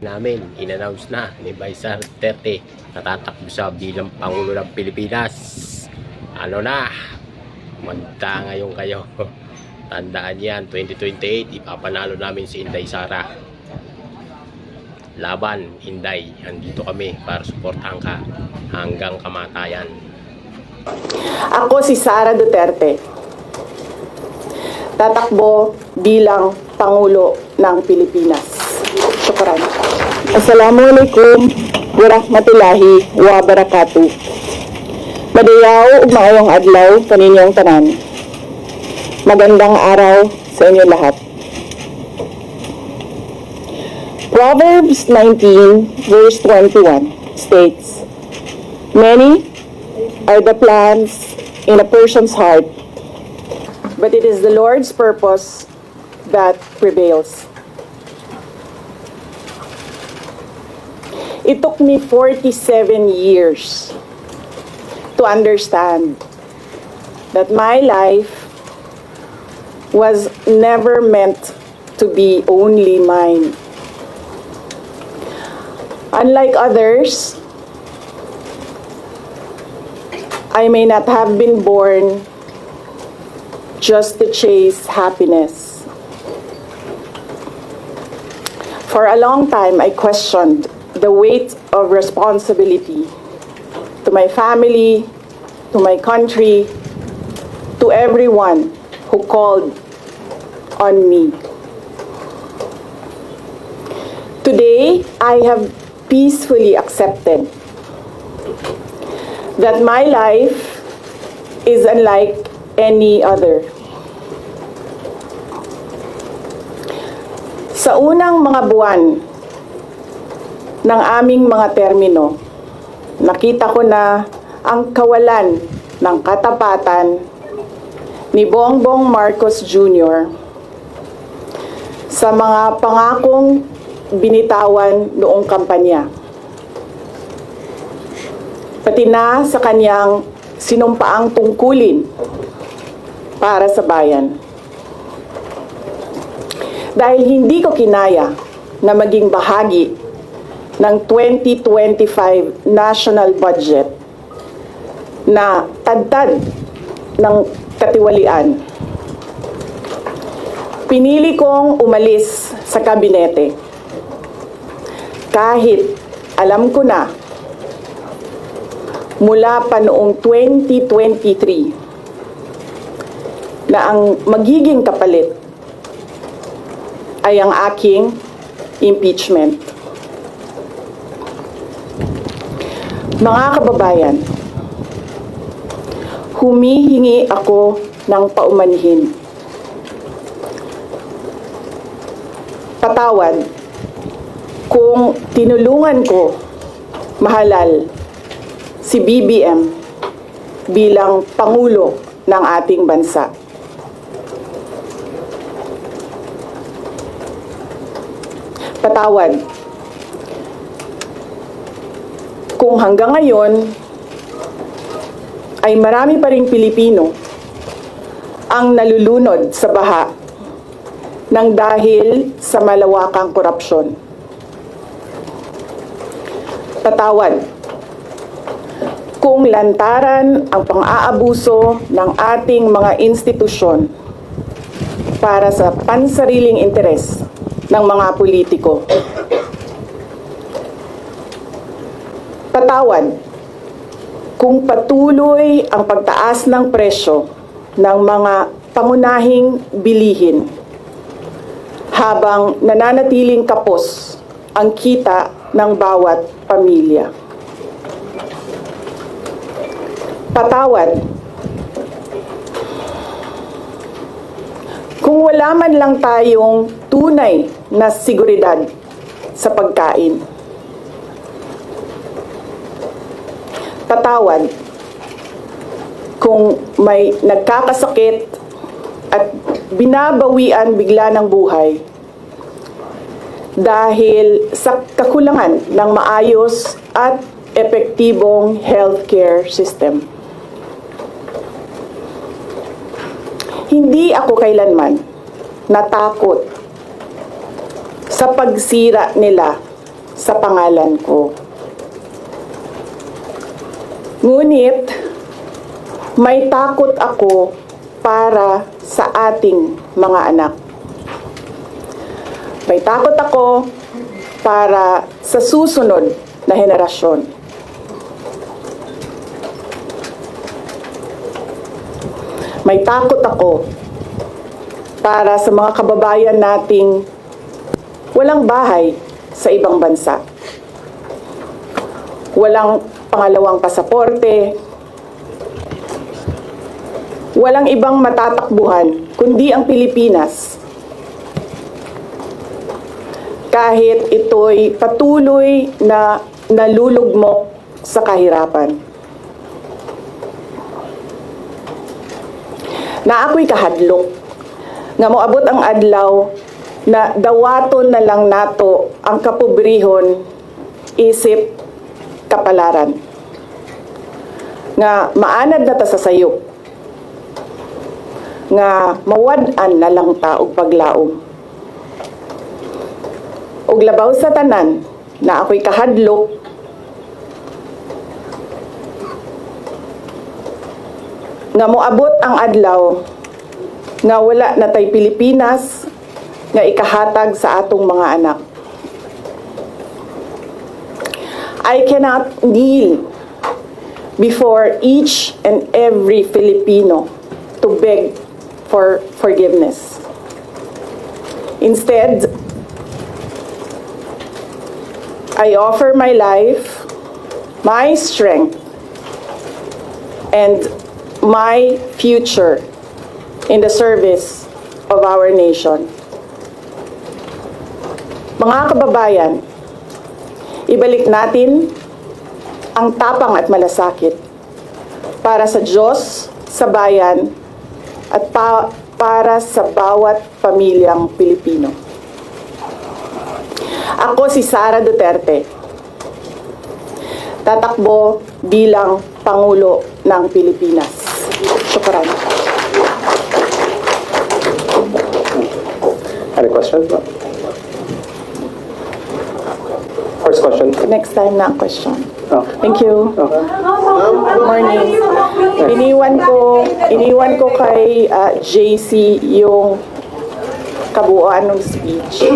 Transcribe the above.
namin, in-announce na ni Vice Duterte na tatakbo siya bilang Pangulo ng Pilipinas. Ano na, magta ngayon kayo. Tandaan yan, 2028, ipapanalo namin si Inday Sara. Laban, Inday, andito kami para suportahan ka hanggang kamatayan. Ako si Sara Duterte. Tatakbo bilang Pangulo ng Pilipinas. Syukran. Assalamualaikum warahmatullahi wabarakatuh. Madayaw ug maayong adlaw kaninyong tanan. Magandang araw sa inyo lahat. Proverbs 19 verse 21 states, "Many are the plans in a person's heart, but it is the Lord's purpose that prevails." It took me 47 years to understand that my life was never meant to be only mine. Unlike others, I may not have been born just to chase happiness. For a long time, I questioned the weight of responsibility to my family, to my country, to everyone who called on me. Today, I have peacefully accepted that my life is unlike any other. Sa unang mga buwan ng aming mga termino, nakita ko na ang kawalan ng katapatan ni Bongbong Marcos Jr. sa mga pangakong binitawan noong kampanya, pati na sa kanyang sinumpaang tungkulin para sa bayan. Dahil hindi ko kinaya na maging bahagi ng 2025 national budget na tadtad ng katiwalian, pinili kong umalis sa kabinete kahit alam ko na mula pa noong 2023 na ang magiging kapalit ay ang aking impeachment. Mga kababayan, humihingi ako ng paumanhin. Patawad kung tinulungan ko mahalal si BBM bilang Pangulo ng ating bansa. Patawad kung hanggang ngayon ay marami pa ring Pilipino ang nalulunod sa baha ng dahil sa malawakang korupsyon. Patawad kung lantaran ang pang-aabuso ng ating mga institusyon para sa pansariling interes ng mga politiko. Patawad kung patuloy ang pagtaas ng presyo ng mga pangunahing bilihin habang nananatiling kapos ang kita ng bawat pamilya. Patawad kung wala man lang tayong tunay na seguridad sa pagkain. Patawad kung may nagkakasakit at binabawian bigla ng buhay dahil sa kakulangan ng maayos at epektibong healthcare system. Hindi ako kailanman natakot sa pagsira nila sa pangalan ko. Ngunit, may takot ako para sa ating mga anak. May takot ako para sa susunod na henerasyon. May takot ako para sa mga kababayan nating walang bahay sa ibang bansa. Walang pangalawang pasaporte. Walang ibang matatakbuhan kundi ang Pilipinas. Kahit ito'y patuloy na nalulugmok sa kahirapan. Na ako'y kahadlok, nga moabot ang adlaw na dawaton na lang nato ang kapobrihon isip kapalaran. Nga maanad na ta sa sayop, nga mawad-an na lang ta og paglaom. Og labaw sa tanan na ako'y kahadlok, nga moabot ang adlaw nga wala na tay Pilipinas nga ikahatag sa atong mga anak. I cannot kneel before each and every Filipino to beg for forgiveness. Instead, I offer my life, my strength, and my future in the service of our nation. Mga kababayan, ibalik natin ang tapang at malasakit para sa Diyos, sa bayan, at para sa bawat pamilyang Pilipino. Ako si Sara Duterte, tatakbo bilang Pangulo ng Pilipinas. Shukran. Any questions? First question. Next time na ang question. Oh. Thank you. Oh. Good morning. Iniwan ko kay JC yung kabuuan ng speech.